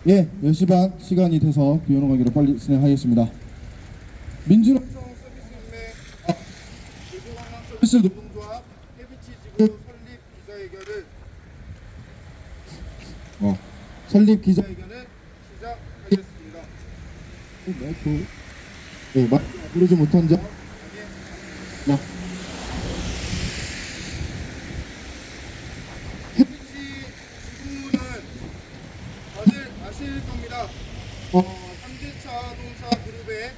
예, 10시 반 시간이 돼서 비오는 관계로 빨리 진행하겠습니다. 민주노총 서비스인의 서비스 노동조합 해비치 지구 설립 기자회견을 시작하겠습니다. 마이크 부르지 못한 점. 해비치 지구는 다들 아실 겁니다. 현대자동차 그룹의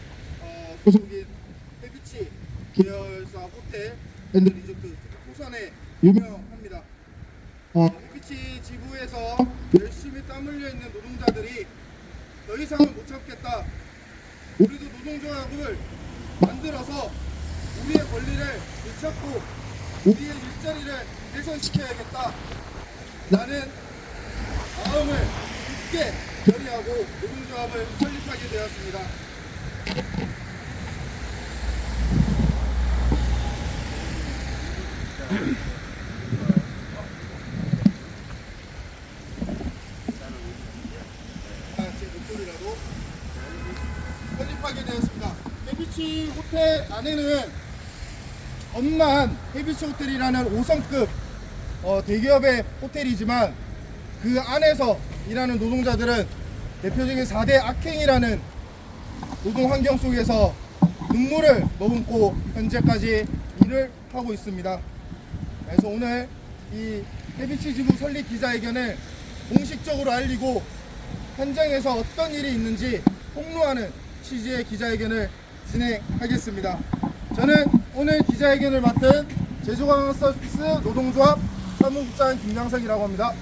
소속인 해비치 계열사 호텔 앤드 리조트 부산에 유명합니다. 해비치 지부에서 열심히 땀 흘려 있는 노동자들이 더 이상은 못 참겠다. 우리도 노동조합을 만들어서 우리의 권리를 되찾고 우리의 일자리를 개선시켜야겠다. 라는 마음을 굳게 결의하고 노동조합을 설립하게 되었습니다. 제 목소리라도 설립하게 되었습니다. 해비치 호텔 안에는 엄만 해비치 호텔이라는 5성급 대기업의 호텔이지만 그 안에서 일하는 노동자들은 대표적인 4대 악행이라는 노동 환경 속에서 눈물을 머금고 현재까지 일을 하고 있습니다. 그래서 오늘 이 해비치 지부 설립 기자회견을 공식적으로 알리고 현장에서 어떤 일이 있는지 폭로하는 취지의 기자회견을 진행하겠습니다. 저는 오늘 기자회견을 맡은 제주관광서비스 노동조합 사무국장 김양석이라고 합니다.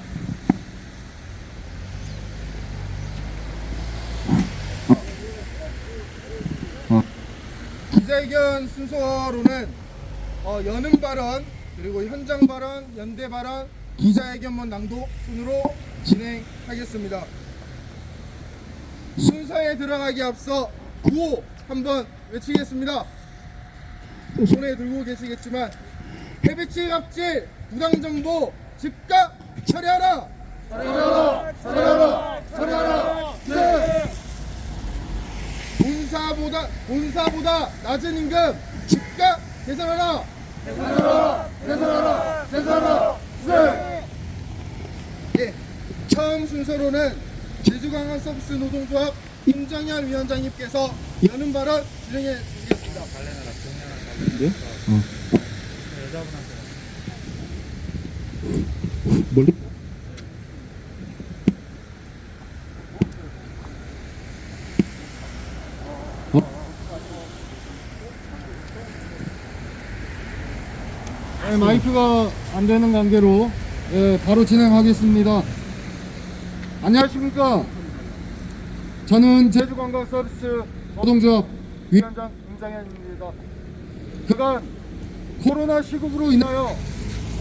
기자회견 순서로는 여는 발언, 그리고 현장 발언, 연대 발언, 기자회견문 낭독 순으로 진행하겠습니다. 순서에 들어가기 앞서 구호 한번 외치겠습니다. 손에 들고 계시겠지만 해비치 갑질 부당정보 즉각 처리하라! 처리하라! 처리하라! 처리하라! 네! 본사보다 낮은 임금 즉각 개선하라! 개선하라! 개선하라! 개선하라! 네! 예, 처음 순서로는 제주관광서비스 노동조합 임정현 위원장님께서 여는 발언 진행해 주시겠습니다. 네? 멀리? 네, 마이크가 안 되는 관계로 바로 진행하겠습니다. 안녕하십니까? 저는 제주관광서비스 노동조합 위원장 임정현입니다. 그간 코로나 시국으로 인하여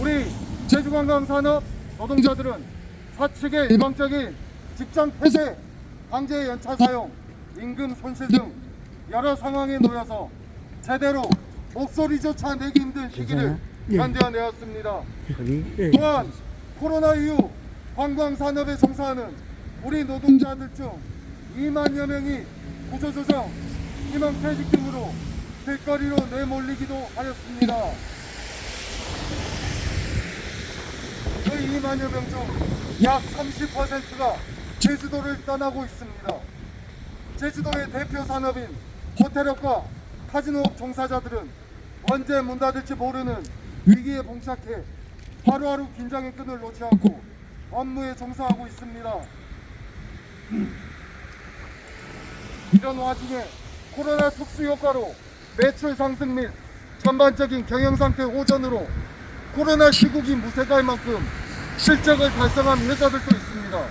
우리 제주관광산업 노동자들은 사측의 일방적인 직장 폐쇄, 강제 연차 사용, 임금 손실 등 여러 상황에 놓여서 제대로 목소리조차 내기 힘든 시기를 견뎌내었습니다. 또한 코로나 이후 관광산업에 종사하는 우리 노동자들 중 2만여 명이 구조조정, 희망퇴직 등으로 길거리로 내몰리기도 하였습니다. 그 2만여 명 중 약 30%가 제주도를 떠나고 있습니다. 제주도의 대표 산업인 호텔업과 카지노업 종사자들은 언제 문 닫을지 모르는 위기에 봉착해 하루하루 긴장의 끈을 놓지 않고 업무에 종사하고 있습니다. 이런 와중에 코로나 특수 효과로 매출 상승 및 전반적인 경영 상태 호전으로 코로나 시국이 무색할 만큼 실적을 달성한 회사들도 있습니다.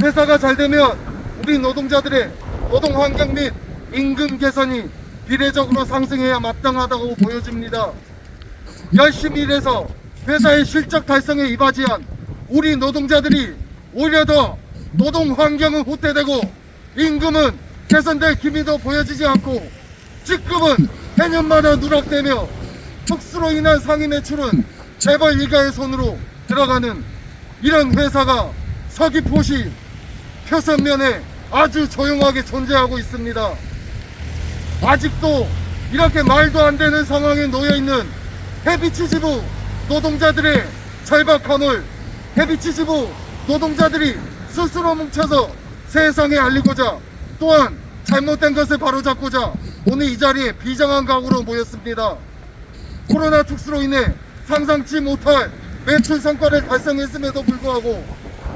회사가 잘 되면 우리 노동자들의 노동 환경 및 임금 개선이 비례적으로 상승해야 마땅하다고 보여집니다. 열심히 일해서 회사의 실적 달성에 이바지한 우리 노동자들이 오히려 더 노동 환경은 후퇴되고 임금은 개선될 기미도 보여지지 않고 직급은 해년마다 누락되며 특수로 인한 상위 매출은 재벌 일가의 손으로 들어가는 이런 회사가 서귀포시 표선면에 아주 조용하게 존재하고 있습니다. 아직도 이렇게 말도 안 되는 상황에 놓여있는 해비치지부 노동자들의 절박함을 해비치지부 노동자들이 스스로 뭉쳐서 세상에 알리고자, 또한 잘못된 것을 바로잡고자 오늘 이 자리에 비장한 각오로 모였습니다. 코로나 특수로 인해 상상치 못할 매출 성과를 달성했음에도 불구하고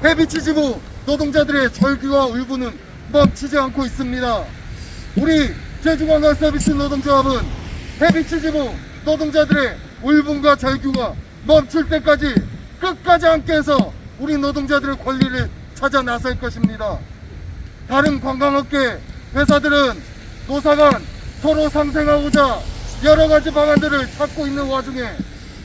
해비치지부 노동자들의 절규와 울분은 멈추지 않고 있습니다. 우리 제주관광서비스 노동조합은 해비치지부 노동자들의 울분과 절규가 멈출 때까지 끝까지 함께해서 우리 노동자들의 권리를 찾아 나설 것입니다. 다른 관광업계 회사들은 노사 간 서로 상생하고자 여러 가지 방안들을 찾고 있는 와중에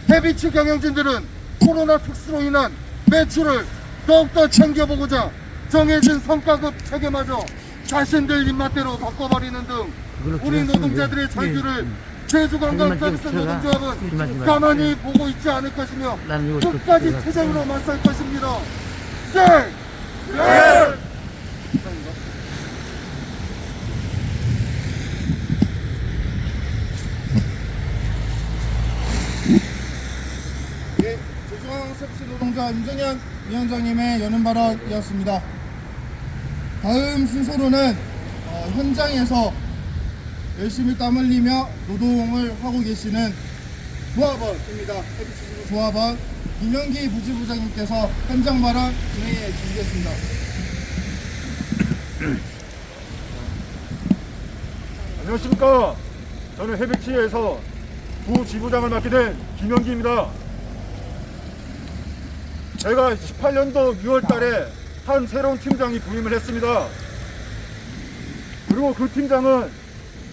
해비치 경영진들은 코로나 특수로 인한 매출을 더욱더 챙겨보고자 정해진 성과급 체계마저 자신들 입맛대로 바꿔버리는 등 우리 노동자들의 절규를 제주관광서비스 노동조합은 가만히 보고 있지 않을 것이며 끝까지 투쟁으로 맞설 것입니다. 네, 제주관광서비스 노동자 임정현 위원장님의 연은 발언이었습니다. 다음 순서로는 현장에서 열심히 땀 흘리며 노동을 하고 계시는 조합원입니다. 해비치지부 조합원 김영기 부지부장님께서 현장 발언 진행해 주시겠습니다. 안녕하십니까. 저는 해비치에서 부지부장을 맡게 된 김영기입니다. 제가 18년도 6월 달에 한 새로운 팀장이 부임을 했습니다. 그리고 그 팀장은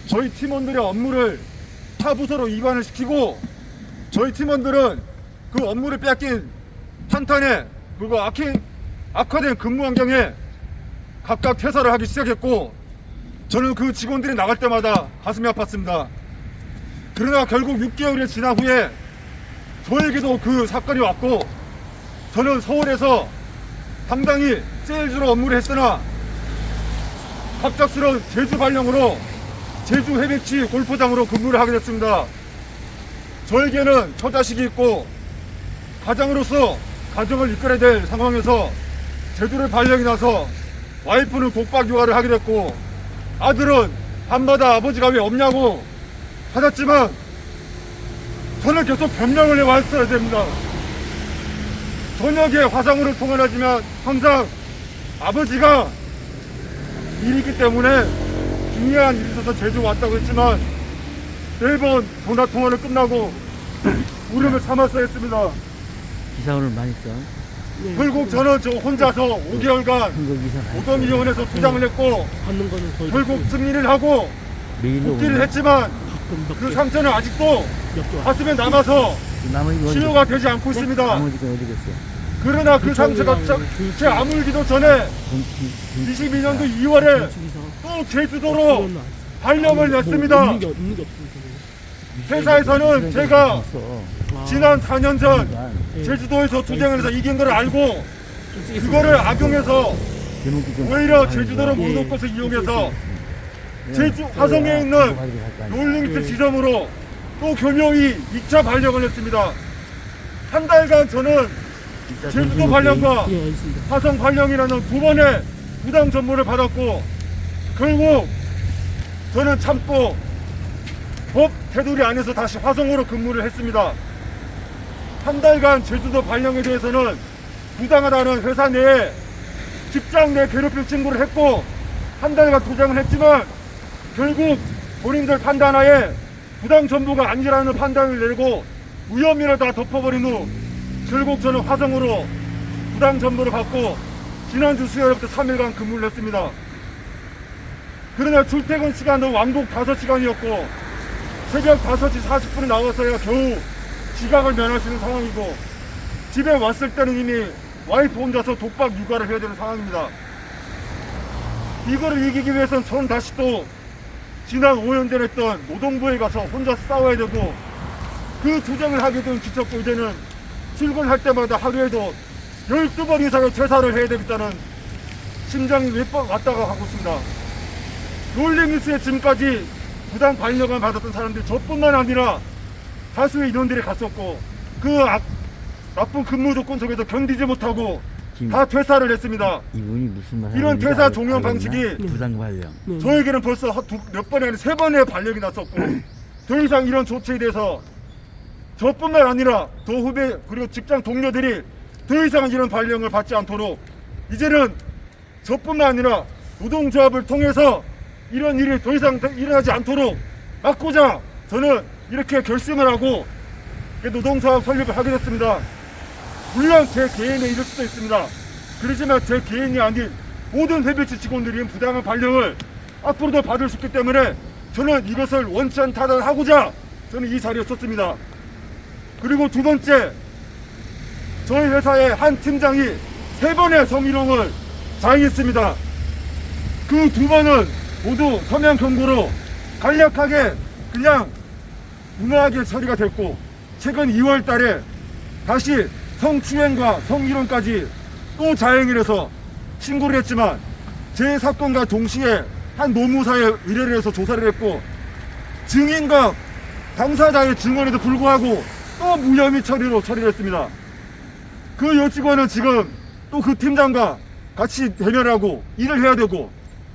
저희 팀원들의 업무를 타 부서로 이관을 시키고 저희 팀원들은 그 업무를 뺏긴 탄탄해 그리고 악화된 근무 환경에 각각 퇴사를 하기 시작했고 저는 그 직원들이 나갈 때마다 가슴이 아팠습니다. 그러나 결국 6개월이 지난 후에 저에게도 그 사건이 왔고 저는 서울에서 당당히 세일즈로 업무를 했으나 갑작스러운 제주 발령으로 제주 해비치 골프장으로 근무를 하게 됐습니다. 저에게는 처자식이 있고 가장으로서 가정을 이끌어야 될 상황에서 제주를 발령이 나서 와이프는 독박 육아를 하게 됐고 아들은 밤마다 아버지가 왜 없냐고 받았지만 저는 계속 변명을 해왔어야 됩니다. 저녁에 화상으로 통화를 하지만 항상 아버지가 일이 있기 때문에 중요한 일이 있어서 제주 왔다고 했지만 매번 전화 통화를 끝나고 울음을 참았어야 했습니다. 기사를 많이 써. 결국 저는 저 혼자서 5개월간 노동위원회에서 투쟁을 했고 결국 승리를 하고 복귀를 했지만 그 상처는 아직도 가슴에 남아서 치료가 되지 않고 있습니다. 나머지가 어디 갔어? 그러나 그 상처가 채 아물기도 전에 22년도 2월에 또 제주도로 발령을 냈습니다. 회사에서는 제가 지난 4년 전 제주도에서 투쟁을 해서 이긴 걸 알고 그거를 악용해서 오히려 제주도를 못 올 것을 이용해서 제주 화성에 있는 롤링스 지점으로 또 교묘히 2차 발령을 했습니다. 한 달간 저는 제주도 발령과 화성 발령이라는 두 번의 부당 전보를 받았고 결국 저는 참고 법 테두리 안에서 다시 화성으로 근무를 했습니다. 한 달간 제주도 발령에 대해서는 부당하다는 회사 내에 직장 내 괴롭힘 신고를 했고 한 달간 투쟁을 했지만 결국 본인들 판단하에 부당 전보가 아니라는 판단을 내고 무혐의를 다 덮어버린 후 결국 저는 화성으로 부당 전보를 받고 지난주 수요일부터 3일간 근무를 했습니다. 그러나 출퇴근 시간도 왕복 5시간이었고 새벽 5시 40분에 나와서야 겨우 지각을 면할 수 있는 상황이고 집에 왔을 때는 이미 와이프 혼자서 독박 육아를 해야 되는 상황입니다. 이거를 이기기 위해서는 전 다시 또 지난 5년 전에 했던 노동부에 가서 혼자 싸워야 되고 그 투쟁을 하게 된 지쳤고 이제는 출근할 때마다 하루에도 12번 이상의 퇴사를 해야 되겠다는 심장이 몇 번 왔다가 가고 있습니다. 롤링뉴스에 지금까지 부당 반려감 받았던 사람들 저뿐만 아니라 다수의 인원들이 갔었고 그 나쁜 근무 조건 속에서 견디지 못하고 다 퇴사를 했습니다. 이분이 무슨 말 이런 퇴사 종용 방식이 부당 발령. 저에게는 벌써 몇 번이 아니라 3번의 발령이 났었고 더 이상 이런 조치에 대해서 저뿐만 아니라 더 후배 그리고 직장 동료들이 더 이상 이런 발령을 받지 않도록 이제는 저뿐만 아니라 노동조합을 통해서 이런 일이 더 이상 일어나지 않도록 막고자 저는 이렇게 결심을 하고 노동조합 설립을 하게 됐습니다. 물론 제 개인의 일일 수도 있습니다. 그렇지만 제 개인이 아닌 모든 해비치 직원들이 부당한 발령을 앞으로도 받을 수 있기 때문에 저는 이것을 원치 않다는 하고자 저는 이 자리에 섰습니다. 그리고 두 번째, 저희 회사의 한 팀장이 3번의 성희롱을 자행했습니다. 그 2번은 모두 서면 경고로 간략하게 그냥 무난하게 처리가 됐고 최근 2월 달에 다시 성추행과 성희롱까지 또 자행을 해서 신고를 했지만 제 사건과 동시에 한 노무사에 의뢰를 해서 조사를 했고 증인과 당사자의 증언에도 불구하고 또 무혐의 처리로 처리를 했습니다. 그 여직원은 지금 또 그 팀장과 같이 대면하고 일을 해야 되고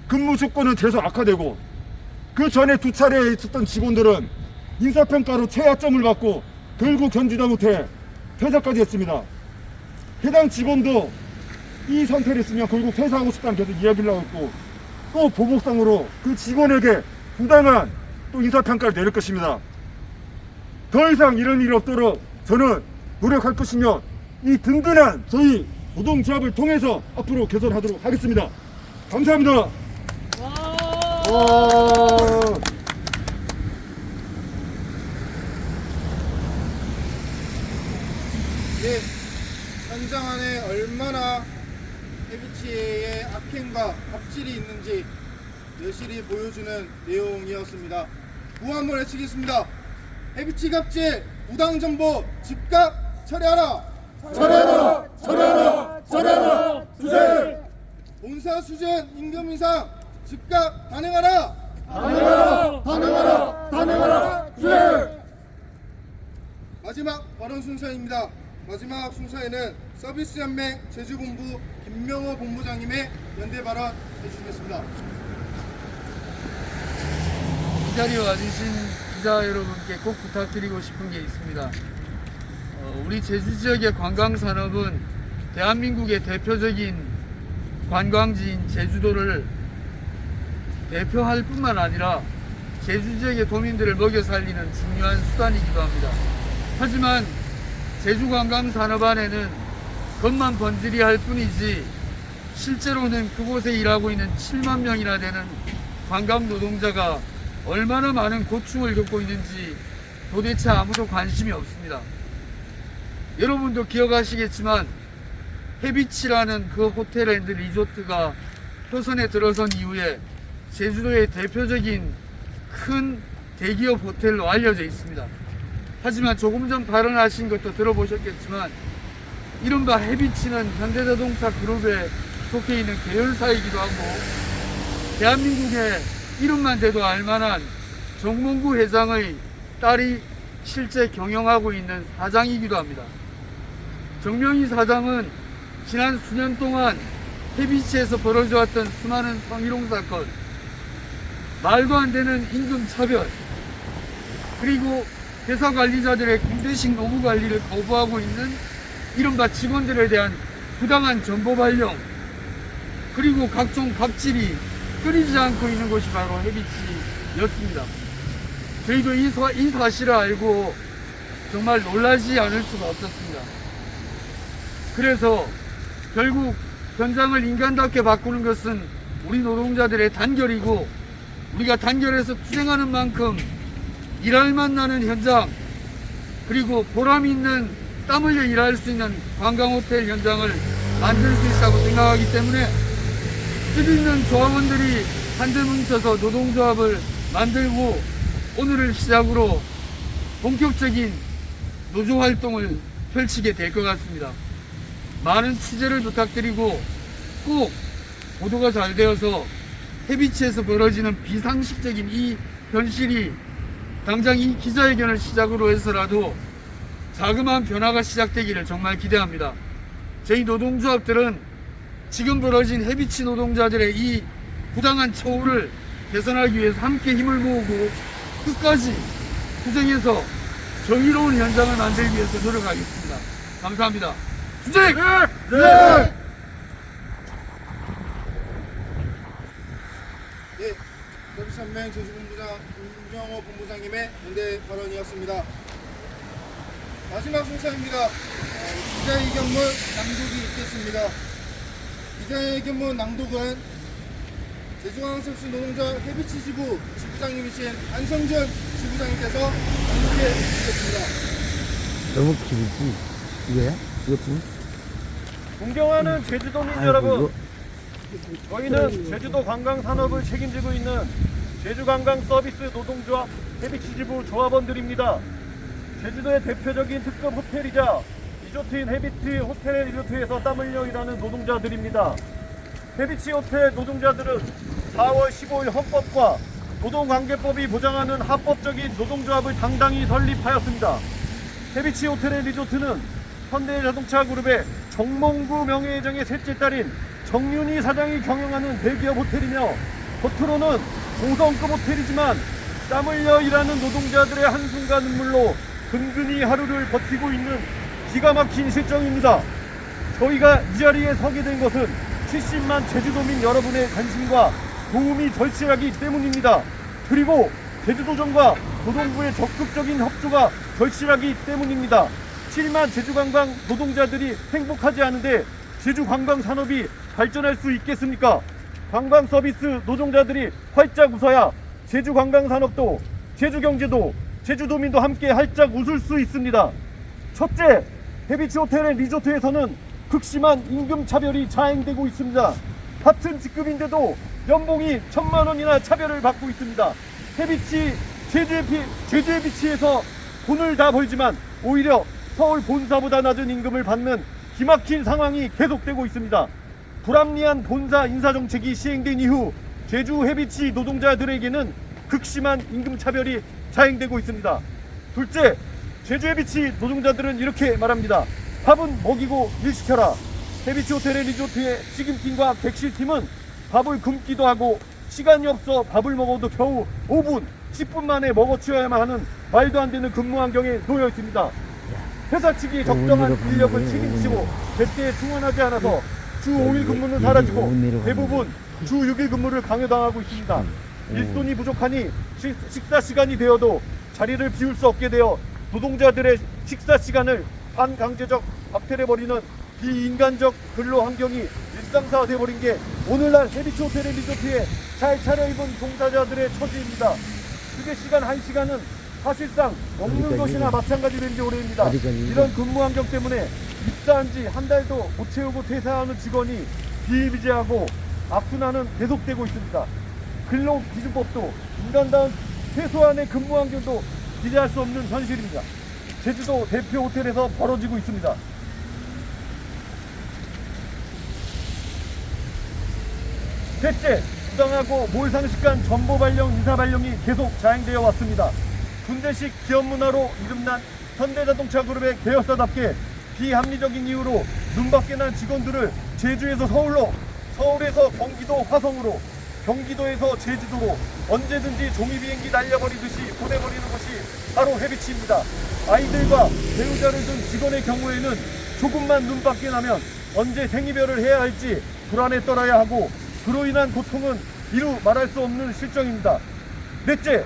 근무 조건은 계속 악화되고 그 전에 2차례에 있었던 직원들은 인사평가로 최하점을 받고 결국 견디다 못해 퇴사까지 했습니다. 해당 직원도 이 상태를 있으면 결국 퇴사하고 싶다는 계속 이야기를 하고 있고 또 보복상으로 그 직원에게 부당한 또 인사평가를 내릴 것입니다. 더 이상 이런 일이 없도록 저는 노력할 것이며 이 든든한 저희 노동조합을 통해서 앞으로 개선하도록 하겠습니다. 감사합니다. 네, 현장 안에 얼마나 해비치의 악행과 갑질이 있는지 여실히 보여주는 내용이었습니다. 구호 한번 외치겠습니다. 해비치 갑질 부당정보 즉각 처리하라! 처리하라! 처리하라! 처리하라! 주제! 본사 수준 임금 인상 즉각 단행하라! 단행하라! 단행하라! 단행하라! 주제! 마지막 발언 순서입니다. 마지막 순서에는 서비스연맹 제주본부 김명호 본부장님의 연대 발언 해주시겠습니다. 이 자리에 와주신 기자 여러분께 꼭 부탁드리고 싶은 게 있습니다. 우리 제주 지역의 관광산업은 대한민국의 대표적인 관광지인 제주도를 대표할 뿐만 아니라 제주 지역의 도민들을 먹여 살리는 중요한 수단이기도 합니다. 하지만 제주 관광산업 안에는 겉만 번지르 할 뿐이지 실제로는 그곳에 일하고 있는 7만 명이나 되는 관광 노동자가 얼마나 많은 고충을 겪고 있는지 도대체 아무도 관심이 없습니다. 여러분도 기억하시겠지만 해비치라는 그 호텔 앤드 리조트가 표선에 들어선 이후에 제주도의 대표적인 큰 대기업 호텔로 알려져 있습니다. 하지만 조금 전 발언하신 것도 들어보셨겠지만 이른바 해비치는 현대자동차 그룹에 속해 있는 계열사이기도 하고 대한민국의 이름만 대도 알만한 정몽구 회장의 딸이 실제 경영하고 있는 사장이기도 합니다. 정명희 사장은 지난 수년 동안 해비치에서 벌어져 왔던 수많은 성희롱 사건, 말도 안 되는 임금 차별, 그리고 회사 관리자들의 군대식 노무 관리를 거부하고 있는 이른바 직원들에 대한 부당한 정보 발령, 그리고 각종 갑질이 끊이지 않고 있는 것이 바로 해비치였습니다. 저희도 이 사실을 알고 정말 놀라지 않을 수가 없었습니다. 그래서 결국 현장을 인간답게 바꾸는 것은 우리 노동자들의 단결이고 우리가 단결해서 투쟁하는 만큼 일할만 나는 현장, 그리고 보람 있는 땀 흘려 일할 수 있는 관광호텔 현장을 만들 수 있다고 생각하기 때문에 뜻있는 조합원들이 한데 뭉쳐서 노동조합을 만들고 오늘을 시작으로 본격적인 노조 활동을 펼치게 될 것 같습니다. 많은 취재를 부탁드리고 꼭 보도가 잘 되어서 해비치에서 벌어지는 비상식적인 이 현실이 당장 이 기자회견을 시작으로 해서라도 자그마한 변화가 시작되기를 정말 기대합니다. 저희 노동조합들은 지금 벌어진 해비치 노동자들의 이 부당한 처우를 개선하기 위해서 함께 힘을 모으고 끝까지 투쟁해서 정의로운 현장을 만들기 위해서 노력하겠습니다. 감사합니다. 투쟁! 예, 서비스연맹 제주본부장 김병호 본부장님의 연대 발언이었습니다. 마지막 순서입니다. 기자회견문 낭독이 있겠습니다. 기자회견문 낭독은 제주광역특수 노동자 해비치 지부 지부장님이신 안성준 지부장님께서 낭독해 주시겠습니다. 너무 길지? 이거야? 이것도? 존경하는 제주도민 여러분, 저희는 제주도 관광산업을 책임지고 있는 제주관광서비스 노동조합 해비치 지부 조합원들입니다. 제주도의 대표적인 특급 호텔이자 리조트인 해비치 호텔 리조트에서 땀 흘려 일하는 노동자들입니다. 해비치 호텔 노동자들은 4월 15일 헌법과 노동관계법이 보장하는 합법적인 노동조합을 당당히 설립하였습니다. 해비치 호텔 리조트는 현대자동차 그룹의 정몽구 명예회장의 셋째 딸인 정윤희 사장이 경영하는 대기업 호텔이며 겉으로는 고성급 호텔이지만 땀 흘려 일하는 노동자들의 한숨과 눈물로 근근히 하루를 버티고 있는 기가 막힌 실정입니다. 저희가 이 자리에 서게 된 것은 70만 제주도민 여러분의 관심과 도움이 절실하기 때문입니다. 그리고 제주도정과 노동부의 적극적인 협조가 절실하기 때문입니다. 7만 제주관광 노동자들이 행복하지 않은데 제주관광산업이 발전할 수 있겠습니까? 관광서비스 노동자들이 활짝 웃어야 제주관광산업도, 제주경제도, 제주도민도 함께 활짝 웃을 수 있습니다. 첫째, 해비치 호텔 리조트에서는 극심한 임금 차별이 자행되고 있습니다. 같은 직급인데도 연봉이 1,000만 원이나 차별을 받고 있습니다. 해비치, 제주해비치에서 돈을 다 벌지만 오히려 서울 본사보다 낮은 임금을 받는 기막힌 상황이 계속되고 있습니다. 불합리한 본사 인사정책이 시행된 이후 제주 해비치 노동자들에게는 극심한 임금 차별이 자행되고 있습니다. 둘째, 제주 해비치 노동자들은 이렇게 말합니다. 밥은 먹이고 일 시켜라. 해비치 호텔의 리조트의 식임팀과 객실팀은 밥을 굶기도 하고 시간이 없어 밥을 먹어도 겨우 5분, 10분 만에 먹어치워야만 하는 말도 안 되는 근무 환경에 놓여 있습니다. 회사 측이 적정한 인력을 책임지고 제때 충원하지 않아서 주 5일 근무는 사라지고 대부분 주 6일 근무를 강요당하고 있습니다. 일손이 부족하니 식사 시간이 되어도 자리를 비울 수 없게 되어 노동자들의 식사 시간을 반강제적 박탈해버리는 비인간적 근로 환경이 일상사화돼버린 게 오늘날 해비치 호텔 리조트에 잘 차려입은 종사자들의 처지입니다. 휴게 시간 1시간은 사실상 없는 것이나 마찬가지 된 지 오래입니다. 이런 근무 환경 때문에 입사한 지 한 달도 못 채우고 퇴사하는 직원이 비일비재하고 악순환은 계속되고 있습니다. 근로기준법도 인간다운 최소한의 근무 환경도 기대할 수 없는 현실입니다. 제주도 대표 호텔에서 벌어지고 있습니다. 셋째, 부당하고 몰상식한 정보 발령, 인사 발령이 계속 자행되어 왔습니다. 군대식 기업 문화로 이름난 현대자동차 그룹의 계열사답게 비합리적인 이유로 눈밖에 난 직원들을 제주에서 서울로, 서울에서 경기도 화성으로, 경기도에서 제주도로 언제든지 종이비행기 날려버리듯이 보내버리는 것이 바로 해비치입니다. 아이들과 배우자를 둔 직원의 경우에는 조금만 눈밖에 나면 언제 생이별을 해야 할지 불안에 떨어야 하고 그로 인한 고통은 이루 말할 수 없는 실정입니다. 넷째,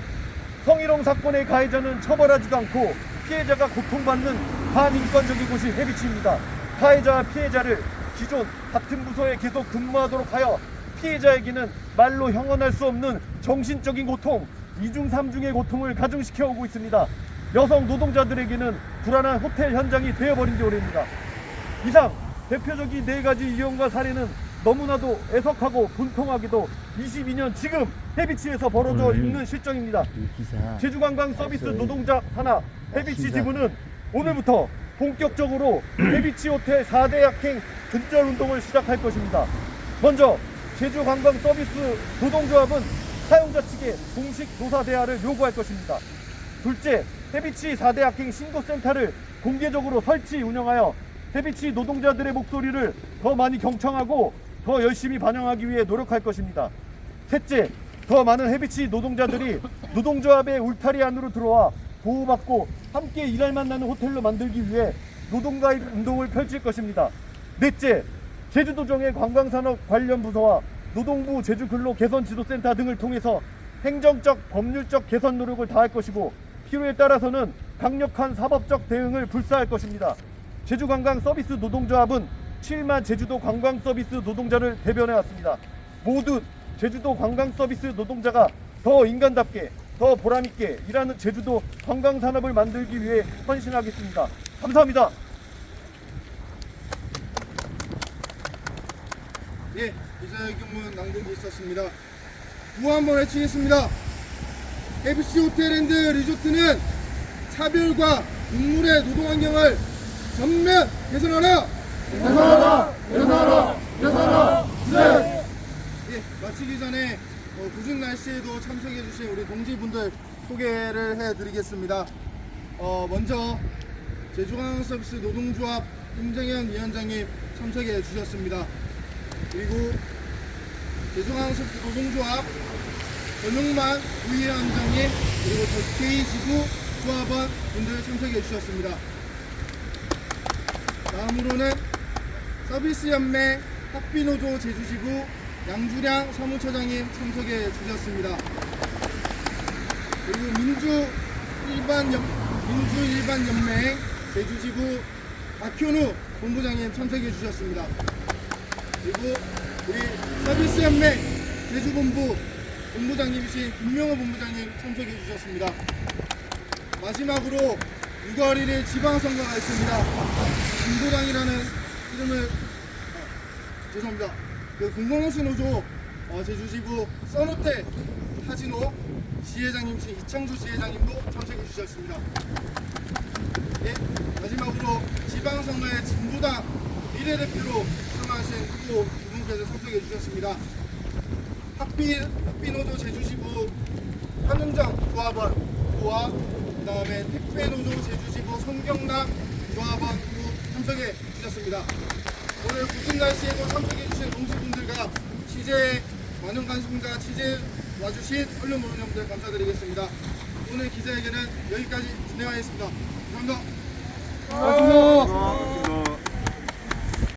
성희롱 사건의 가해자는 처벌하지도 않고 피해자가 고통받는 반인권적인 곳이 해비치입니다. 가해자와 피해자를 기존 같은 부서에 계속 근무하도록 하여 피해자에게는 말로 형언할 수 없는 정신적인 고통, 2중 3중의 고통을 가중시켜 오고 있습니다. 여성 노동자들에게는 불안한 호텔 현장이 되어버린 지 오래입니다. 이상 대표적인 4가지 유형과 사례는 너무나도 애석하고 분통하게도 22년 지금 해비치에서 벌어져 있는 실정입니다. 제주관광 서비스 노동자 하나 해비치 지부는 오늘부터 본격적으로 해비치 호텔 4대 약행 근절 운동을 시작할 것입니다. 먼저 제주관광서비스 노동조합은 사용자 측에 공식 노사 대화를 요구할 것입니다. 둘째, 해비치 4대 약행 신고센터를 공개적으로 설치 운영하여 해비치 노동자들의 목소리를 더 많이 경청하고 더 열심히 반영하기 위해 노력할 것입니다. 셋째, 더 많은 해비치 노동자들이 노동조합의 울타리 안으로 들어와 보호받고 함께 일할 만나는 호텔로 만들기 위해 노동가입 운동을 펼칠 것입니다. 넷째, 제주도정의 관광산업 관련 부서와 노동부 제주근로개선지도센터 등을 통해서 행정적, 법률적 개선 노력을 다할 것이고 필요에 따라서는 강력한 사법적 대응을 불사할 것입니다. 제주관광서비스 노동조합은 7만 제주도 관광서비스 노동자를 대변해왔습니다. 모두 제주도 관광서비스 노동자가 더 인간답게, 더 보람있게 일하는 제주도 관광산업을 만들기 위해 헌신하겠습니다. 감사합니다. 예, 기자회견문 낭독이 있었습니다. 구호 한번 외치겠습니다. 해비치 호텔앤드 리조트는 차별과 인물의 노동환경을 전면 개선하라! 예, 마치기 전에 궂은 날씨에도 참석해주신 우리 동지분들 소개를 해드리겠습니다. 먼저 제주관광서비스 노동조합 임정현 위원장님 참석해 주셨습니다. 그리고 제주관광서비스 노동조합 전용만 부위원장님 그리고 K지부 조합원 분들 참석해 주셨습니다. 다음으로는 서비스연맹 학비노조 제주지부 양주량 사무처장님 참석해 주셨습니다. 그리고 민주일반연맹 제주지부 박현우 본부장님 참석해 주셨습니다. 그리고 우리 서비스연맹 제주본부 본부장님이신 김명호 본부장님 참석해 주셨습니다. 마지막으로 6월 1일 지방선거가 있습니다. 김도당이라는 이름을 죄송합니다. 그 공공호수노조 제주지부 써노테 카지노 지회장님이신 이창수 지회장님도 참석해 주셨습니다. 예, 마지막으로 지방선거에 진보당 비례대표로 출마하신 후보 두 분께서 참석해 주셨습니다. 학비노조 제주지부 한은정 조합원 후보와 그 다음에 택배노조 제주지부 손경남 조합원 후보 참석해 주셨습니다. 오늘 궂은 날씨에도 참석해 주신 동지분들과 취재에 많은 관심과 취재해 와주신 언론 모르는 분들 감사드리겠습니다. 오늘 기자회견은 여기까지 진행하겠습니다. 감사합니다.